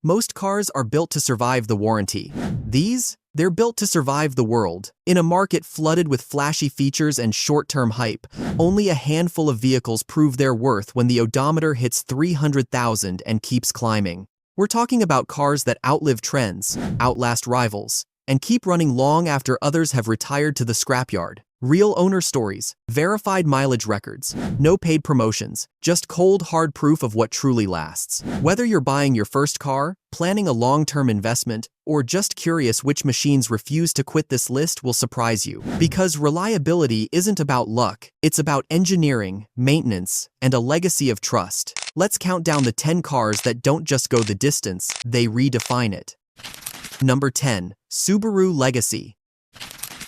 Most cars are built to survive the warranty. They're built to survive the world. In a market flooded with flashy features and short-term hype, only a handful of vehicles prove their worth when the odometer hits 300,000 and keeps climbing. We're talking about cars that outlive trends, outlast rivals, and keep running long after others have retired to the scrapyard. Real owner stories, verified mileage records, no paid promotions, just cold hard proof of what truly lasts. Whether you're buying your first car, planning a long-term investment, or just curious which machines refuse to quit, this list will surprise you. Because reliability isn't about luck, it's about engineering, maintenance, and a legacy of trust. Let's count down the 10 cars that don't just go the distance, they redefine it. Number 10. Subaru Legacy.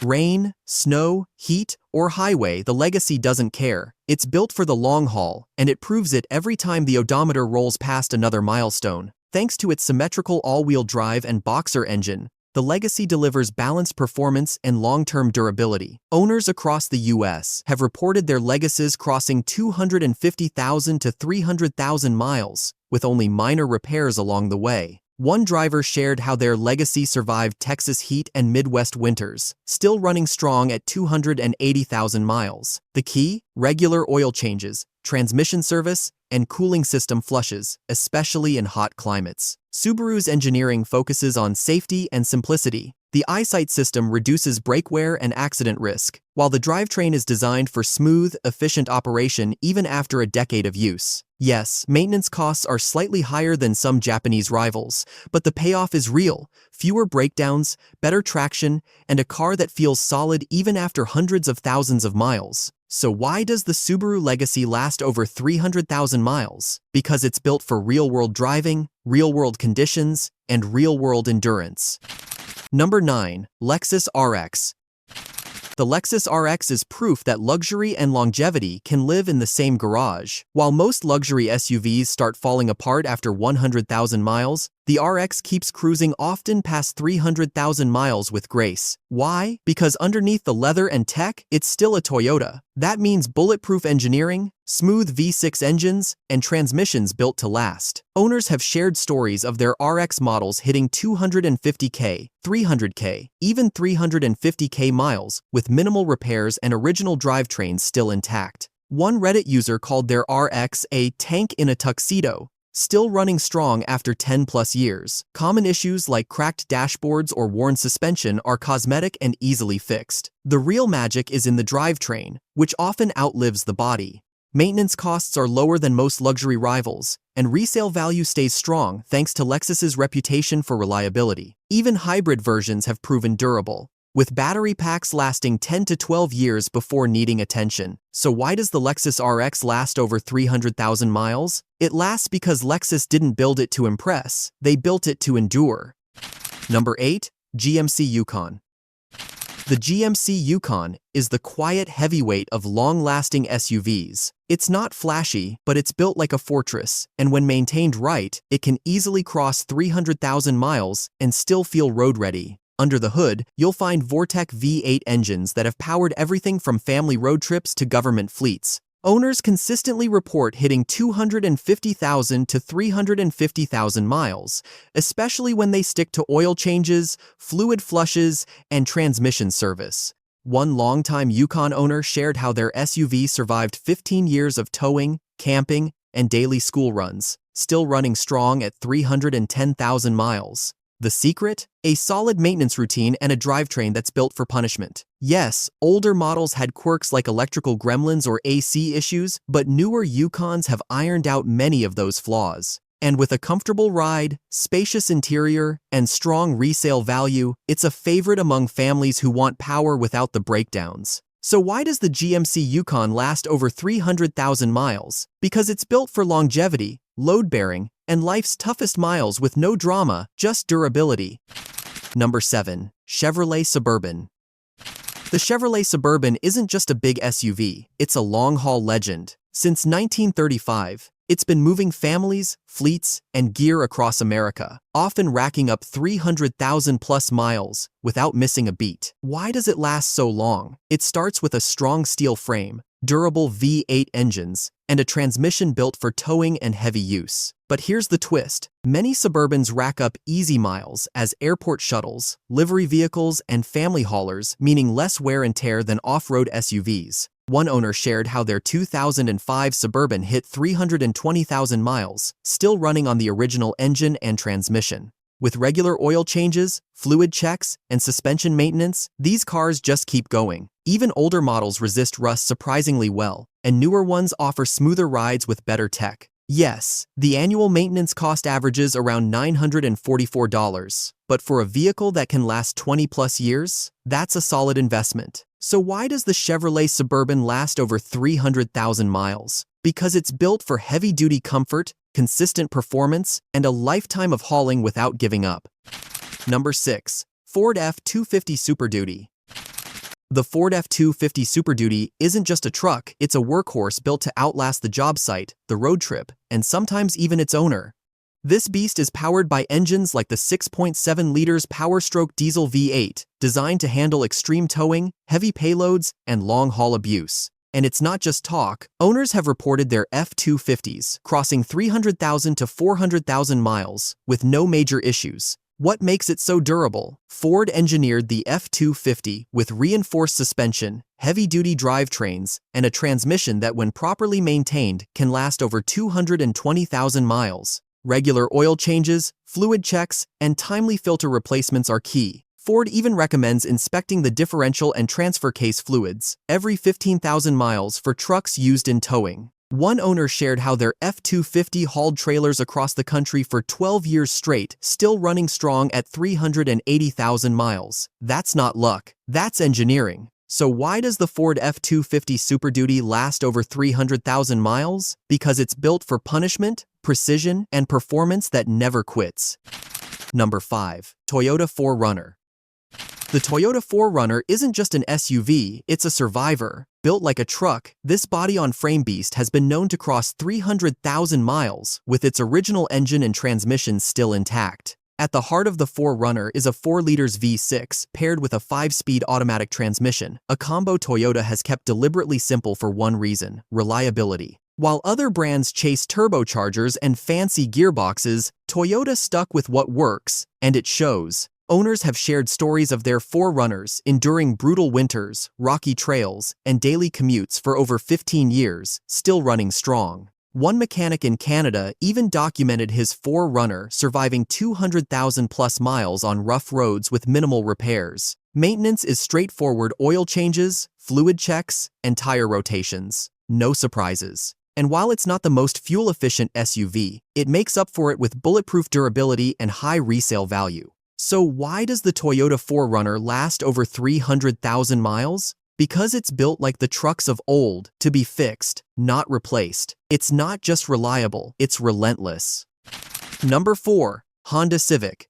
Rain, snow, heat, or highway, the Legacy doesn't care. It's built for the long haul, and it proves it every time the odometer rolls past another milestone. Thanks to its symmetrical all-wheel drive and boxer engine, the Legacy delivers balanced performance and long-term durability. Owners across the US have reported their Legacys crossing 250,000 to 300,000 miles, with only minor repairs along the way. One driver shared how their Legacy survived Texas heat and Midwest winters, still running strong at 280,000 miles. The key? Regular oil changes, transmission service, and cooling system flushes, especially in hot climates. Subaru's engineering focuses on safety and simplicity. The EyeSight system reduces brake wear and accident risk, while the drivetrain is designed for smooth, efficient operation even after a decade of use. Yes, maintenance costs are slightly higher than some Japanese rivals, but the payoff is real. Fewer breakdowns, better traction, and a car that feels solid even after hundreds of thousands of miles. So why does the Subaru Legacy last over 300,000 miles? Because it's built for real-world driving, real-world conditions, and real-world endurance. Number 9. Lexus RX. The Lexus RX is proof that luxury and longevity can live in the same garage. While most luxury SUVs start falling apart after 100,000 miles, the RX keeps cruising often past 300,000 miles with grace. Why? Because underneath the leather and tech, it's still a Toyota. That means bulletproof engineering, smooth V6 engines, and transmissions built to last. Owners have shared stories of their RX models hitting 250K, 300K, even 350K miles, with minimal repairs and original drivetrains still intact. One Reddit user called their RX a tank in a tuxedo, still running strong after 10+ years. Common issues like cracked dashboards or worn suspension are cosmetic and easily fixed. The real magic is in the drivetrain, which often outlives the body. Maintenance costs are lower than most luxury rivals, and resale value stays strong thanks to Lexus's reputation for reliability. Even hybrid versions have proven durable, with battery packs lasting 10 to 12 years before needing attention. So why does the Lexus RX last over 300,000 miles? It lasts because Lexus didn't build it to impress, they built it to endure. Number 8. GMC Yukon. The GMC Yukon is the quiet heavyweight of long-lasting SUVs. It's not flashy, but it's built like a fortress, and when maintained right, it can easily cross 300,000 miles and still feel road-ready. Under the hood, you'll find Vortec V8 engines that have powered everything from family road trips to government fleets. Owners consistently report hitting 250,000 to 350,000 miles, especially when they stick to oil changes, fluid flushes, and transmission service. One longtime Yukon owner shared how their SUV survived 15 years of towing, camping, and daily school runs, still running strong at 310,000 miles. The secret? A solid maintenance routine and a drivetrain that's built for punishment. Yes, older models had quirks like electrical gremlins or AC issues, but newer Yukons have ironed out many of those flaws. And with a comfortable ride, spacious interior, and strong resale value, it's a favorite among families who want power without the breakdowns. So why does the GMC Yukon last over 300,000 miles? Because it's built for longevity, load-bearing, and life's toughest miles with no drama, just durability. Number 7. Chevrolet Suburban. The Chevrolet Suburban isn't just a big SUV, it's a long-haul legend. Since 1935, it's been moving families, fleets, and gear across America, often racking up 300,000+ miles without missing a beat. Why does it last so long? It starts with a strong steel frame, durable V8 engines, and a transmission built for towing and heavy use. But here's the twist. Many Suburbans rack up easy miles as airport shuttles, livery vehicles, and family haulers, meaning less wear and tear than off-road SUVs. One owner shared how their 2005 Suburban hit 320,000 miles, still running on the original engine and transmission. With regular oil changes, fluid checks, and suspension maintenance, these cars just keep going. Even older models resist rust surprisingly well, and newer ones offer smoother rides with better tech. Yes, the annual maintenance cost averages around $944, but for a vehicle that can last 20+ years, that's a solid investment. So why does the Chevrolet Suburban last over 300,000 miles? Because it's built for heavy-duty comfort, consistent performance, and a lifetime of hauling without giving up. Number 6. Ford F-250 Super Duty. The Ford F-250 Super Duty isn't just a truck, it's a workhorse built to outlast the job site, the road trip, and sometimes even its owner. This beast is powered by engines like the 6.7 liters Power-Stroke diesel V8, designed to handle extreme towing, heavy payloads, and long-haul abuse. And it's not just talk. Owners have reported their F-250s crossing 300,000 to 400,000 miles with no major issues. What makes it so durable? Ford engineered the F-250 with reinforced suspension, heavy-duty drivetrains, and a transmission that, when properly maintained, can last over 220,000 miles. Regular oil changes, fluid checks, and timely filter replacements are key. Ford even recommends inspecting the differential and transfer case fluids every 15,000 miles for trucks used in towing. One owner shared how their F-250 hauled trailers across the country for 12 years straight, still running strong at 380,000 miles. That's not luck, that's engineering. So why does the Ford F-250 Super Duty last over 300,000 miles? Because it's built for punishment, precision, and performance that never quits. Number 5. Toyota 4Runner. The Toyota 4Runner isn't just an SUV, it's a survivor. Built like a truck, this body-on-frame beast has been known to cross 300,000 miles, with its original engine and transmission still intact. At the heart of the 4Runner is a 4 liters V6 paired with a 5-speed automatic transmission, a combo Toyota has kept deliberately simple for one reason: reliability. While other brands chase turbochargers and fancy gearboxes, Toyota stuck with what works, and it shows. Owners have shared stories of their 4Runners enduring brutal winters, rocky trails, and daily commutes for over 15 years, still running strong. One mechanic in Canada even documented his 4Runner surviving 200,000+ miles on rough roads with minimal repairs. Maintenance is straightforward: oil changes, fluid checks, and tire rotations. No surprises. And while it's not the most fuel-efficient SUV, it makes up for it with bulletproof durability and high resale value. So why does the Toyota 4Runner last over 300,000 miles? Because it's built like the trucks of old, to be fixed, not replaced. It's not just reliable, it's relentless. Number 4. Honda Civic.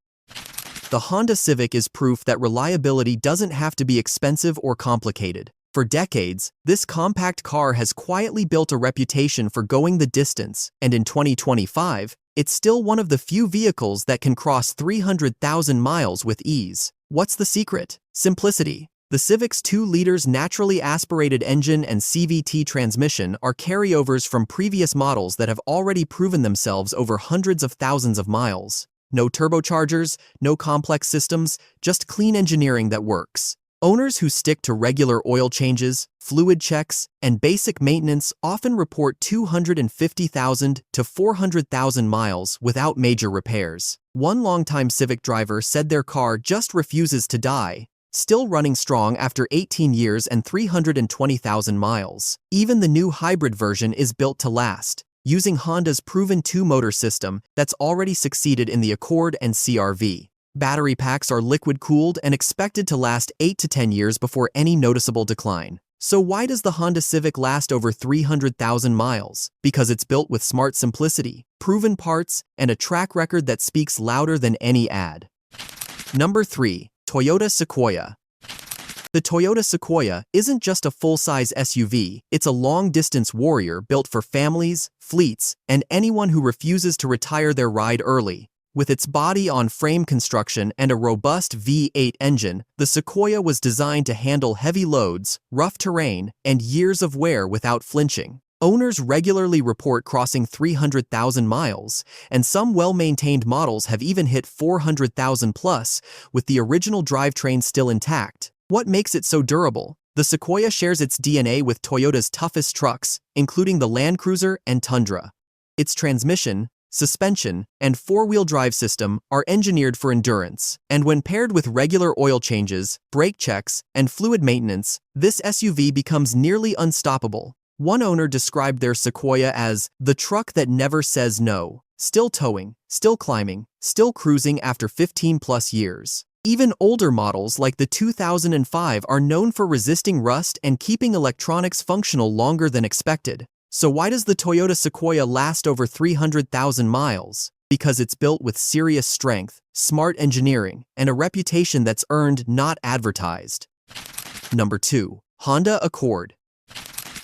The Honda Civic is proof that reliability doesn't have to be expensive or complicated. For decades, this compact car has quietly built a reputation for going the distance, and in 2025, it's still one of the few vehicles that can cross 300,000 miles with ease. What's the secret? Simplicity. The Civic's 2 liters naturally aspirated engine and CVT transmission are carryovers from previous models that have already proven themselves over hundreds of thousands of miles. No turbochargers, no complex systems, just clean engineering that works. Owners who stick to regular oil changes, fluid checks, and basic maintenance often report 250,000 to 400,000 miles without major repairs. One longtime Civic driver said their car just refuses to die, still running strong after 18 years and 320,000 miles. Even the new hybrid version is built to last, using Honda's proven 2-motor system that's already succeeded in the Accord and CR-V. Battery packs are liquid-cooled and expected to last 8 to 10 years before any noticeable decline. So why does the Honda Civic last over 300,000 miles? Because it's built with smart simplicity, proven parts, and a track record that speaks louder than any ad. Number 3. Toyota Sequoia. The Toyota Sequoia isn't just a full-size SUV, it's a long-distance warrior built for families, fleets, and anyone who refuses to retire their ride early. With its body-on-frame construction and a robust V8 engine, the Sequoia was designed to handle heavy loads, rough terrain, and years of wear without flinching. Owners regularly report crossing 300,000 miles, and some well-maintained models have even hit 400,000 plus, with the original drivetrain still intact. What makes it so durable? The Sequoia shares its DNA with Toyota's toughest trucks, including the Land Cruiser and Tundra. Its transmission, suspension, and four-wheel drive system are engineered for endurance, and when paired with regular oil changes, brake checks, and fluid maintenance, this SUV becomes nearly unstoppable. One owner described their Sequoia as the truck that never says no, still towing, still climbing, still cruising after 15-plus years. Even older models like the 2005 are known for resisting rust and keeping electronics functional longer than expected. So why does the Toyota Sequoia last over 300,000 miles? Because it's built with serious strength, smart engineering, and a reputation that's earned, not advertised. Number 2. Honda Accord.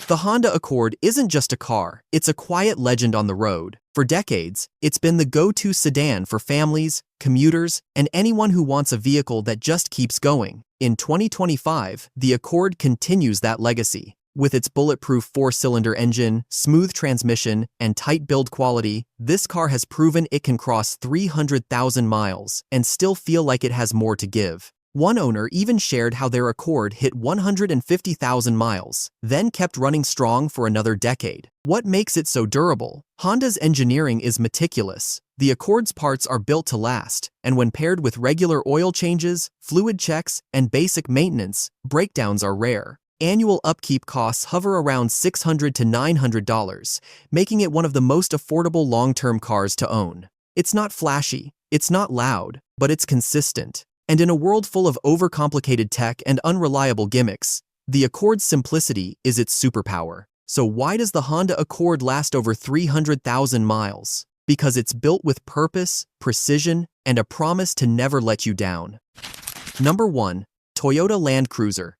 The Honda Accord isn't just a car, it's a quiet legend on the road. For decades, it's been the go-to sedan for families, commuters, and anyone who wants a vehicle that just keeps going. In 2025, the Accord continues that legacy. With its bulletproof four-cylinder engine, smooth transmission, and tight build quality, this car has proven it can cross 300,000 miles and still feel like it has more to give. One owner even shared how their Accord hit 150,000 miles, then kept running strong for another decade. What makes it so durable? Honda's engineering is meticulous. The Accord's parts are built to last, and when paired with regular oil changes, fluid checks, and basic maintenance, breakdowns are rare. Annual upkeep costs hover around $600 to $900, making it one of the most affordable long-term cars to own. It's not flashy, it's not loud, but it's consistent. And in a world full of overcomplicated tech and unreliable gimmicks, the Accord's simplicity is its superpower. So why does the Honda Accord last over 300,000 miles? Because it's built with purpose, precision, and a promise to never let you down. Number 1. Toyota Land Cruiser.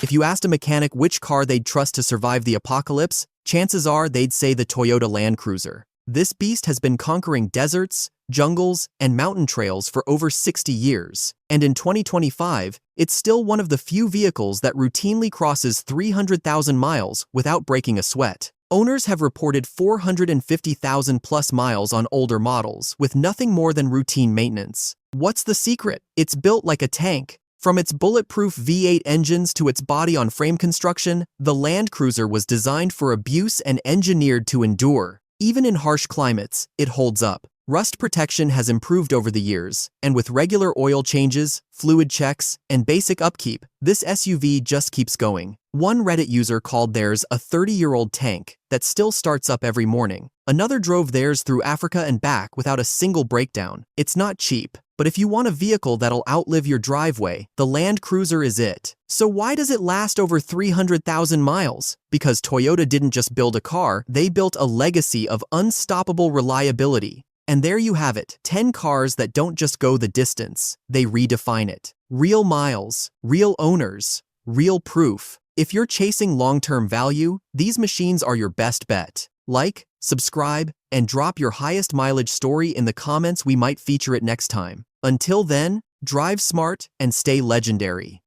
If you asked a mechanic which car they'd trust to survive the apocalypse, chances are they'd say the Toyota Land Cruiser. This beast has been conquering deserts, jungles, and mountain trails for over 60 years, and in 2025, it's still one of the few vehicles that routinely crosses 300,000 miles without breaking a sweat. Owners have reported 450,000 plus miles on older models with nothing more than routine maintenance. What's the secret? It's built like a tank. From its bulletproof V8 engines to its body-on-frame construction, the Land Cruiser was designed for abuse and engineered to endure. Even in harsh climates, it holds up. Rust protection has improved over the years, and with regular oil changes, fluid checks, and basic upkeep, this SUV just keeps going. One Reddit user called theirs a 30-year-old tank that still starts up every morning. Another drove theirs through Africa and back without a single breakdown. It's not cheap, but if you want a vehicle that'll outlive your driveway, the Land Cruiser is it. So why does it last over 300,000 miles? Because Toyota didn't just build a car, they built a legacy of unstoppable reliability. And there you have it, 10 cars that don't just go the distance, they redefine it. Real miles, real owners, real proof. If you're chasing long-term value, these machines are your best bet. Like, subscribe, and drop your highest mileage story in the comments. We might feature it next time. Until then, drive smart and stay legendary.